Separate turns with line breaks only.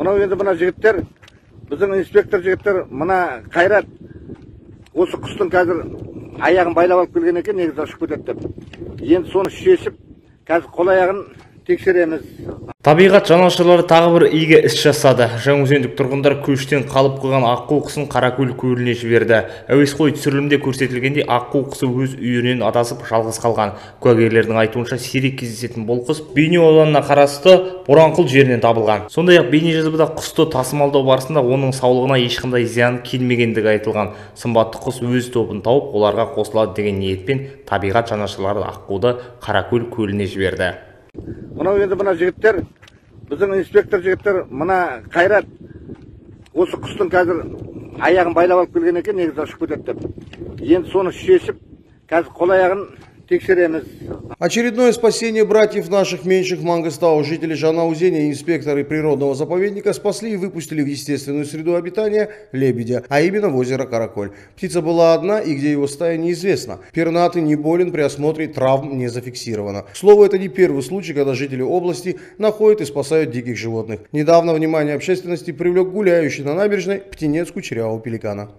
Мынау енді мына жігіттер, біздің инспектор жігіттер, мына Қайрат осы құстың қазір аяғын байлап алып келген екен, негізі ұшып кетеді деп. Енді соны шешіп, қазір қол аяғын тексереміз.
Табиғат жанашырлары тағы бір игі іс жасады. Жаңаөзендік тұрғындар көштен қалып қойған аққу құсын Қаракөл көліне жіберді. Әуесқой түсірілімде көрсетілгенде аққу құсы өз үйінен адасып жалғыз қалған. Куәгерлердің айтуынша сирек кездесетін бұл құс Бейнеу ауданына қарасты Боранқұл жерінен табылған. Сондай-ақ бейнежазбада құсты тасымалдау барысында оның саулығына ешқандай зиян келмегендігі айтылған. Сымбатты құс өз тобын тауып, оларға қосылады деген ниетпен табиғат жанашырлары аққуды Қаракөл көліне жіберді.
Мынау енді мына жігіттер, біздің инспектор жігіттер, мына Қайрат осы құстың қазір аяғын байлап алып келген екен, негізі ұшып кетеді деп. Енді соны шешіп, қазір қол аяғын тексереміз.
Очередное спасение братьев наших меньших Мангостау. Жители Жанаузеня и инспекторы природного заповедника спасли и выпустили в естественную среду обитания лебедя, а именно в озеро Караколь. Птица была одна, и где его стая неизвестно. Пернатый не болен, при осмотре травм не зафиксировано. К слову, это не первый случай, когда жители области находят и спасают диких животных. Недавно внимание общественности привлек гуляющий на набережной птенец кучерявого пеликана.